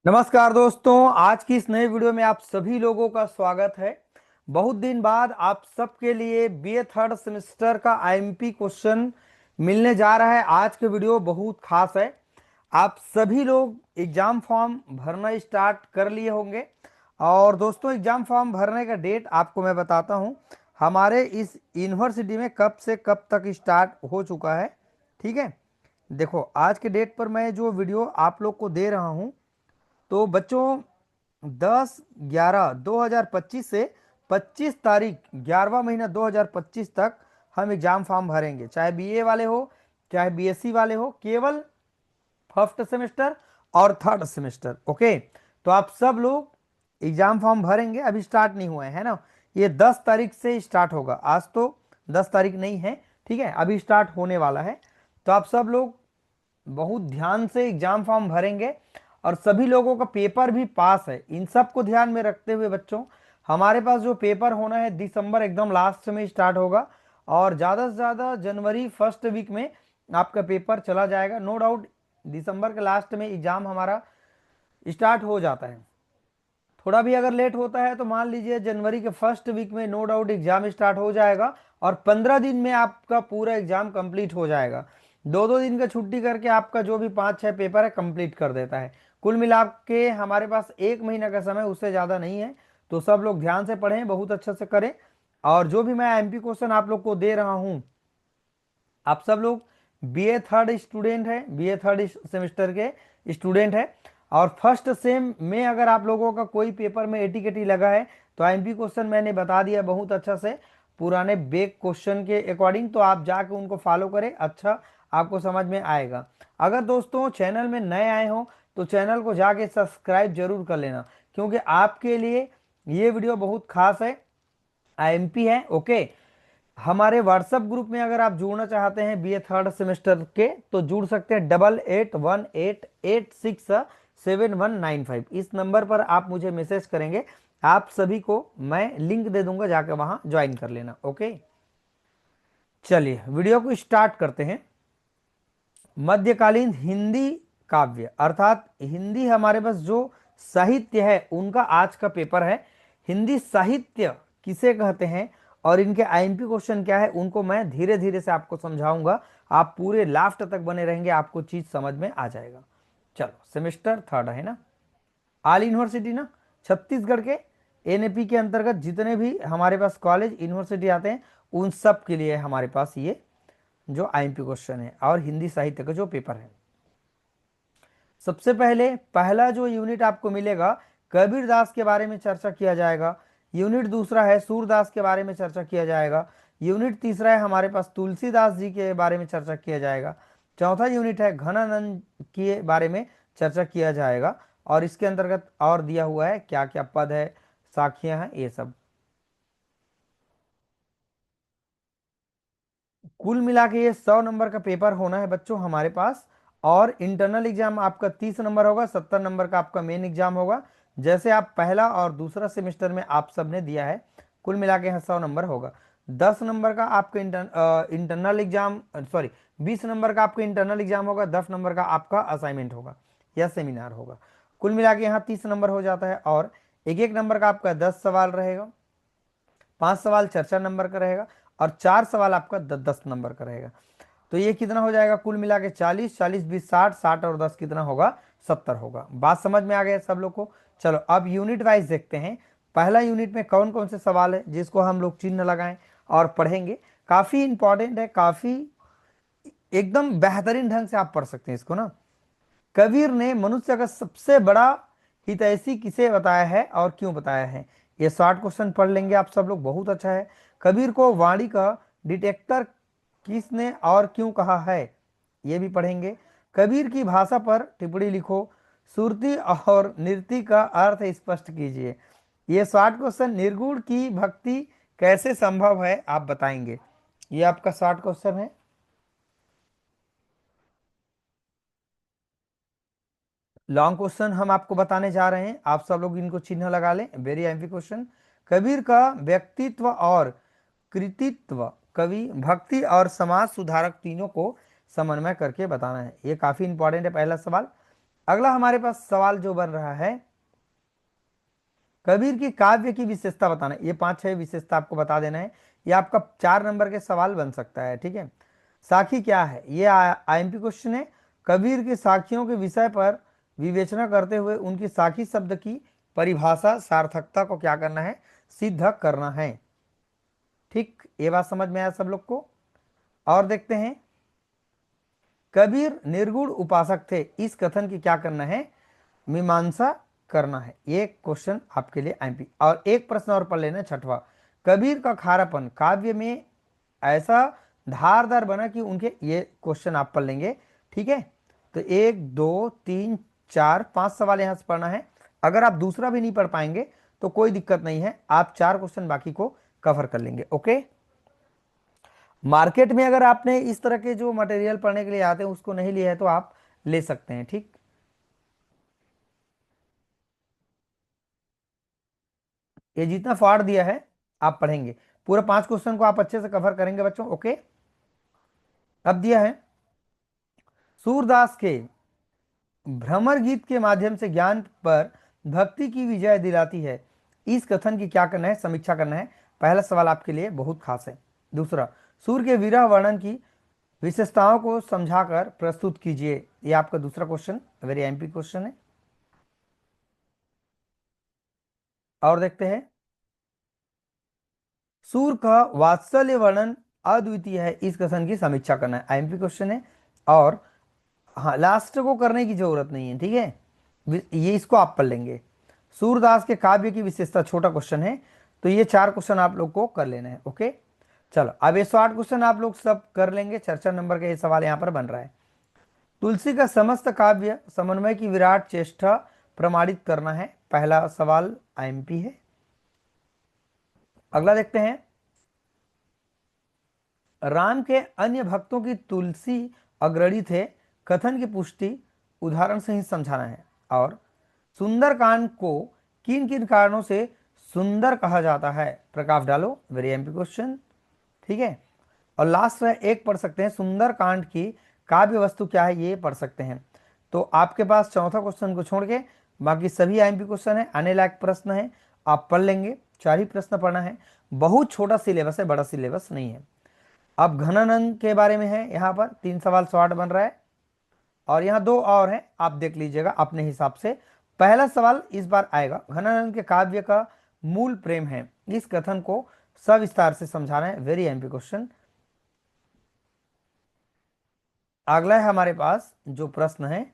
नमस्कार दोस्तों, आज की इस नए वीडियो में आप सभी लोगों का स्वागत है। बहुत दिन बाद आप सबके लिए बीए थर्ड सेमेस्टर का आईएमपी क्वेश्चन मिलने जा रहा है। आज के वीडियो बहुत खास है। आप सभी लोग एग्जाम फॉर्म भरना स्टार्ट कर लिए होंगे। और दोस्तों, एग्जाम फॉर्म भरने का डेट आपको मैं बताता हूं। हमारे इस यूनिवर्सिटी में कब से कब तक स्टार्ट हो चुका है। ठीक है, देखो आज के डेट पर मैं जो वीडियो आप लोग को दे रहा हूं, तो बच्चों 10/11/2025 से 25 तारीख 11वां महीना 2025 तक हम एग्जाम फॉर्म भरेंगे। चाहे बीए वाले हो, चाहे बीएससी वाले हो, केवल फर्स्ट सेमेस्टर और थर्ड सेमेस्टर। ओके, तो आप सब लोग एग्जाम फॉर्म भरेंगे। अभी स्टार्ट नहीं हुए है ना, ये 10 तारीख से स्टार्ट होगा। आज तो 10 तारीख नहीं है, ठीक है, अभी स्टार्ट होने वाला है। तो आप सब लोग बहुत ध्यान से एग्जाम फॉर्म भरेंगे और सभी लोगों का पेपर भी पास है। इन सब को ध्यान में रखते हुए बच्चों, हमारे पास जो पेपर होना है दिसंबर एकदम लास्ट में स्टार्ट होगा और ज़्यादा से ज़्यादा जनवरी फर्स्ट वीक में आपका पेपर चला जाएगा। नो डाउट दिसंबर के लास्ट में एग्जाम हमारा स्टार्ट हो जाता है। थोड़ा भी अगर लेट होता है तो मान लीजिए जनवरी के फर्स्ट वीक में नो डाउट एग्जाम स्टार्ट हो जाएगा और 15 दिन में आपका पूरा एग्जाम कंप्लीट हो जाएगा। दो दो दिन का छुट्टी करके आपका जो भी 5-6 पेपर है कंप्लीट कर देता है। कुल मिला के हमारे पास 1 महीना का समय, उससे ज़्यादा नहीं है। तो सब लोग ध्यान से पढ़ें, बहुत अच्छे से करें। और जो भी मैं एमपी क्वेश्चन आप लोग को दे रहा हूँ, आप सब लोग बीए थर्ड स्टूडेंट है, बीए थर्ड सेमेस्टर के स्टूडेंट है। और फर्स्ट सेम में अगर आप लोगों का कोई पेपर में एटी केटी लगा है तो एमपी क्वेश्चन मैंने बता दिया बहुत अच्छा से, पुराने बेक क्वेश्चन के अकॉर्डिंग। तो आप जाके उनको फॉलो करें, अच्छा आपको समझ में आएगा। अगर दोस्तों चैनल में नए आए हो तो चैनल को जाके सब्सक्राइब जरूर कर लेना, क्योंकि आपके लिए ये वीडियो बहुत खास है, आईएमपी है। ओके, हमारे व्हाट्सएप ग्रुप में अगर आप जुड़ना चाहते हैं बीए थर्ड सेमेस्टर के, तो जुड़ सकते हैं। 8818867195 इस नंबर पर आप मुझे मैसेज करेंगे। आप सभी को मैं लिंक दे दूंगा, जाकर वहां ज्वाइन कर लेना। ओके, चलिए वीडियो को स्टार्ट करते हैं। मध्यकालीन हिंदी काव्य अर्थात हिंदी हमारे पास जो साहित्य है उनका आज का पेपर है। हिंदी साहित्य किसे कहते हैं और इनके आईएमपी क्वेश्चन क्या है, उनको मैं धीरे धीरे से आपको समझाऊंगा। आप पूरे लास्ट तक बने रहेंगे, आपको चीज समझ में आ जाएगा। चलो, सेमेस्टर थर्ड है ना, ऑल यूनिवर्सिटी ना, छत्तीसगढ़ के एनएपी के अंतर्गत जितने भी हमारे पास कॉलेज यूनिवर्सिटी आते हैं उन सब के लिए हमारे पास ये जो आईएमपी क्वेश्चन है और हिंदी साहित्य का जो पेपर है। सबसे पहले पहला जो यूनिट आपको मिलेगा, कबीर दास के बारे में चर्चा किया जाएगा। यूनिट दूसरा है सूरदास के बारे में चर्चा किया जाएगा। यूनिट तीसरा है हमारे पास तुलसीदास जी के बारे में चर्चा किया जाएगा। चौथा यूनिट है घनानंद के बारे में चर्चा किया जाएगा। और इसके अंतर्गत और दिया हुआ है क्या क्या पद है, साखियां हैं, ये सब। कुल मिला के ये 100 नंबर का पेपर होना है बच्चों हमारे पास। और इंटरनल एग्जाम आपका 30 नंबर होगा, 70 नंबर का आपका मेन एग्जाम होगा। जैसे आप पहला और दूसरा सेमेस्टर में आप सबने दिया है, कुल मिला के यहाँ 100 नंबर होगा। 10 नंबर का आपका इंटरनल एग्जाम, सॉरी 20 नंबर का आपका इंटरनल एग्जाम होगा। 10 नंबर का आपका असाइनमेंट होगा या सेमिनार होगा। कुल मिला के यहाँ 30 नंबर हो जाता है। और एक एक नंबर का आपका 10 सवाल रहेगा, 5 सवाल चर्चा नंबर का रहेगा और 4 सवाल आपका 10-10 नंबर का रहेगा। तो ये कितना हो जाएगा, कुल मिला के 40, 40, 20, 60, 60 और 10 कितना होगा, 70 होगा। बात समझ में आ गया सब लोग को। चलो अब यूनिट वाइज देखते हैं। पहला यूनिट में कौन कौन से सवाल है जिसको हम लोग चिन्ह लगाएं और पढ़ेंगे। काफी इंपॉर्टेंट है, काफी एकदम बेहतरीन ढंग से आप पढ़ सकते हैं इसको ना। कबीर ने मनुष्य का सबसे बड़ा हितैषी किसे बताया है और क्यों बताया है, ये शॉर्ट क्वेश्चन पढ़ लेंगे आप सब लोग, बहुत अच्छा है। कबीर को वाणी का डिटेक्टर किसने और क्यों कहा है, ये भी पढ़ेंगे। कबीर की भाषा पर टिप्पणी लिखो, सुरती और नृत्य का अर्थ स्पष्ट कीजिए। ये शॉर्ट क्वेश्चन, निर्गुण की भक्ति कैसे संभव है आप बताएंगे, ये आपका शॉर्ट क्वेश्चन है। लॉन्ग क्वेश्चन हम आपको बताने जा रहे हैं, आप सब लोग इनको चिन्ह लगा लें, वेरी एमपी क्वेश्चन। कबीर का व्यक्तित्व और कृतित्व, कवि भक्ति और समाज सुधारक तीनों को समन्वय करके बताना है, ये काफी इंपॉर्टेंट है पहला सवाल। अगला हमारे पास सवाल जो बन रहा है, कबीर की काव्य की विशेषता बताना है। ये 5-6 विशेषता आपको बता देना है। ये आपका 4 नंबर के सवाल बन सकता है, ठीक है। साखी क्या है, ये आईएमपी क्वेश्चन है। कबीर की साखियों के विषय पर विवेचना करते हुए उनकी साखी शब्द की परिभाषा सार्थकता को क्या करना है, सिद्ध करना है। ठीक, ये बात समझ में आया सब लोग को। और देखते हैं, कबीर निर्गुण उपासक थे, इस कथन की क्या करना है, मीमांसा करना है। ये क्वेश्चन आपके लिए आईएमपी। और एक प्रश्न और पढ़ लेना, छठवां, कबीर का खारापन काव्य में ऐसा धारदार बना कि उनके, ये क्वेश्चन आप पढ़ लेंगे, ठीक है। तो 1 2 3 4 5 सवाल यहां से पढ़ना है। अगर आप दूसरा भी नहीं पढ़ पाएंगे तो कोई दिक्कत नहीं है, आप 4 क्वेश्चन बाकी को कवर कर लेंगे, ओके। मार्केट में अगर आपने इस तरह के जो मटेरियल पढ़ने के लिए आते हैं उसको नहीं लिया है तो आप ले सकते हैं, ठीक। ये जितना फाड़ दिया है आप पढ़ेंगे, पूरा 5 क्वेश्चन को आप अच्छे से कवर करेंगे बच्चों, ओके। अब दिया है, सूरदास के भ्रमर गीत के माध्यम से ज्ञान पर भक्ति की विजय दिलाती है, इस कथन की क्या करना है, समीक्षा करना है। पहला सवाल आपके लिए बहुत खास है। दूसरा, सूर्य के विरह वर्णन की विशेषताओं को समझाकर प्रस्तुत कीजिए, ये आपका दूसरा क्वेश्चन, वेरी एमपी क्वेश्चन है। और देखते हैं, सूर्य का वात्सल्य वर्णन अद्वितीय है, इस कथन की समीक्षा करना है, आईएमपी क्वेश्चन है। और हाँ, लास्ट को करने की जरूरत नहीं है, ठीक है, ये इसको आप पढ़ लेंगे। सूरदास के काव्य की विशेषता, छोटा क्वेश्चन है, तो ये 4 क्वेश्चन आप लोग को कर लेना है, ओके। चलो, अब 108 क्वेश्चन आप लोग सब कर लेंगे। चर्चा नंबर का ये सवाल यहाँ पर बन रहा है, तुलसी का समस्त काव्य समन्वय की विराट चेष्टा प्रमाणित करना है, पहला सवाल आईएमपी है। अगला देखते हैं, राम के अन्य भक्तों की तुलसी अग्रणी थे, कथन की पुष्टि उदाहरण से ही समझाना है। और सुंदरकांड को किन किन कारणों से सुंदर कहा जाता है, प्रकाश डालो, वेरी एमपी क्वेश्चन, ठीक है। और लास्ट है, एक पढ़ सकते हैं, सुंदरकांड की काव्य वस्तु क्या है, ये पढ़ सकते हैं। तो आपके पास चौथा क्वेश्चन को छोड़ के बाकी सभी आईएमपी क्वेश्चन है, आने लायक प्रश्न है, आप पढ़ लेंगे। 4 ही प्रश्न पढ़ना है, बहुत छोटा सिलेबस है, बड़ा सिलेबस नहीं है। अब घनानंद के बारे में है, यहाँ पर 3 सवाल शॉर्ट बन रहा है, और यहाँ 2 और हैं, आप देख लीजिएगा अपने हिसाब से। पहला सवाल इस बार आएगा, घनानंद के काव्य का मूल प्रेम है, इस कथन को सविस्तार से समझाना है, वेरी एमपी क्वेश्चन। अगला है हमारे पास जो प्रश्न है,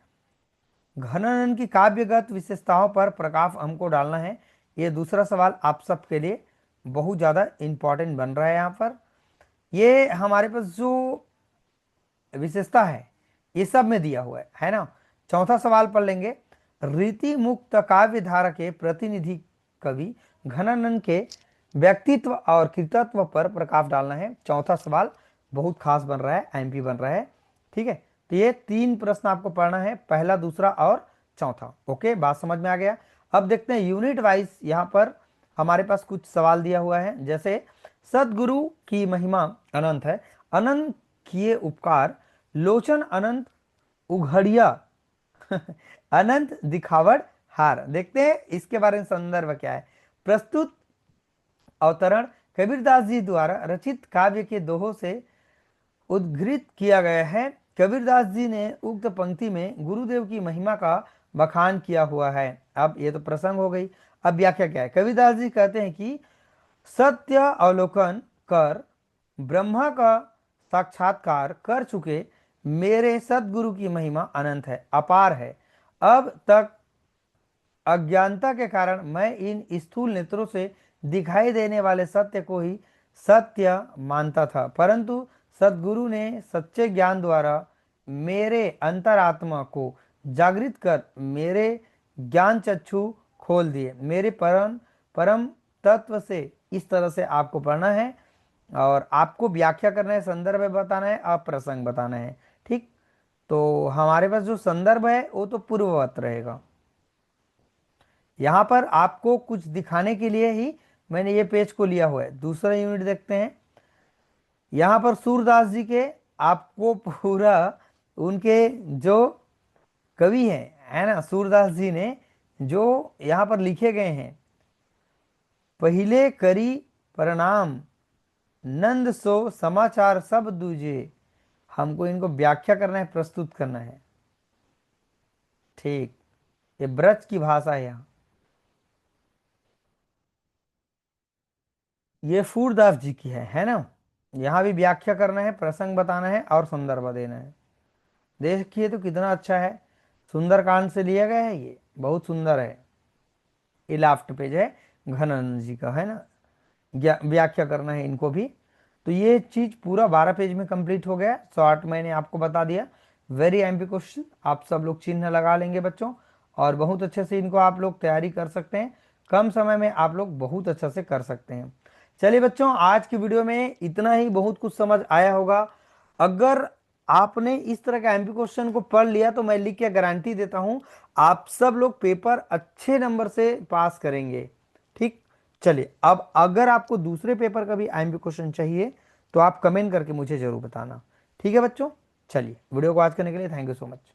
घनानंद की काव्यगत विशेषताओं पर प्रकाश हमको डालना है, ये दूसरा सवाल आप सबके लिए बहुत ज़्यादा इंपॉर्टेंट बन रहा है। यहाँ पर ये हमारे पास जो विशेषता है ये सब में दिया हुआ है ना। चौथा सवाल पढ़ लेंगे, रीति मुक्त काव्य धारा के प्रतिनिधि कवि घनानंद के व्यक्तित्व और कृतित्व पर प्रकाश डालना है, चौथा सवाल बहुत खास बन रहा है, एमपी बन रहा है, ठीक है। तो ये 3 प्रश्न आपको पढ़ना है, पहला, दूसरा और चौथा, ओके, बात समझ में आ गया। अब देखते हैं यूनिट वाइज, यहाँ पर हमारे पास कुछ सवाल दिया हुआ है, जैसे सदगुरु की महिमा अनंत है, अनंत किए उपकार, लोचन अनंत उघड़िया अनंत दिखावड़ हार। देखते हैं इसके बारे में संदर्भ क्या है। प्रस्तुत अवतरण कबीरदास जी द्वारा रचित काव्य के दोहों से उद्धृत किया गया है। कबीरदास जी ने उक्त पंक्ति में गुरुदेव की महिमा का बखान किया हुआ है। अब ये तो प्रसंग हो गई, अब व्याख्या क्या है। कबीरदास जी कहते हैं कि सत्य अवलोकन कर ब्रह्मा का साक्षात्कार कर चुके मेरे सदगुरु की महिमा अनंत है, अपार है। अब तक अज्ञानता के कारण मैं इन स्थूल नेत्रों से दिखाई देने वाले सत्य को ही सत्य मानता था, परंतु सदगुरु ने सच्चे ज्ञान द्वारा मेरे अंतरात्मा को जागृत कर मेरे ज्ञान चक्षु खोल दिए, मेरे परम परम तत्व से। इस तरह से आपको पढ़ना है और आपको व्याख्या करना है, संदर्भ बताना है, अप्रसंग बताना है, ठीक। तो हमारे पास जो संदर्भ है वो तो पूर्ववत रहेगा, यहाँ पर आपको कुछ दिखाने के लिए ही मैंने ये पेज को लिया हुआ है। दूसरा यूनिट देखते हैं, यहाँ पर सूरदास जी के आपको पूरा उनके जो कवि हैं है ना, सूरदास जी ने जो यहाँ पर लिखे गए हैं, पहले करी प्रणाम नंद सो समाचार सब दूजे, हमको इनको व्याख्या करना है, प्रस्तुत करना है। ठीक, ये ब्रज की भाषा है यहाँ। ये सूरदास जी की है ना। यहाँ भी व्याख्या करना है, प्रसंग बताना है और संदर्भ देना है। देखिए तो कितना अच्छा है, सुंदरकांड से लिया गया है, ये बहुत सुंदर है। ये लास्ट पेज है घनानंद जी का, है ना। व्याख्या करना है इनको भी। तो ये चीज पूरा 12 पेज में कंप्लीट हो गया। शॉर्ट मैंने आपको बता दिया। वेरी एमपी क्वेश्चन, आप सब लोग चिन्ह लगा लेंगे बच्चों, और बहुत अच्छे से इनको आप लोग तैयारी कर सकते हैं। कम समय में आप लोग बहुत अच्छे से कर सकते हैं। चलिए बच्चों, आज की वीडियो में इतना ही, बहुत कुछ समझ आया होगा। अगर आपने इस तरह का एमपी क्वेश्चन को पढ़ लिया तो मैं लिख के गारंटी देता हूं आप सब लोग पेपर अच्छे नंबर से पास करेंगे। ठीक, चलिए अब अगर आपको दूसरे पेपर का भी एमपी क्वेश्चन चाहिए तो आप कमेंट करके मुझे जरूर बताना। ठीक है बच्चों, चलिए वीडियो को आज करने के लिए थैंक यू सो मच।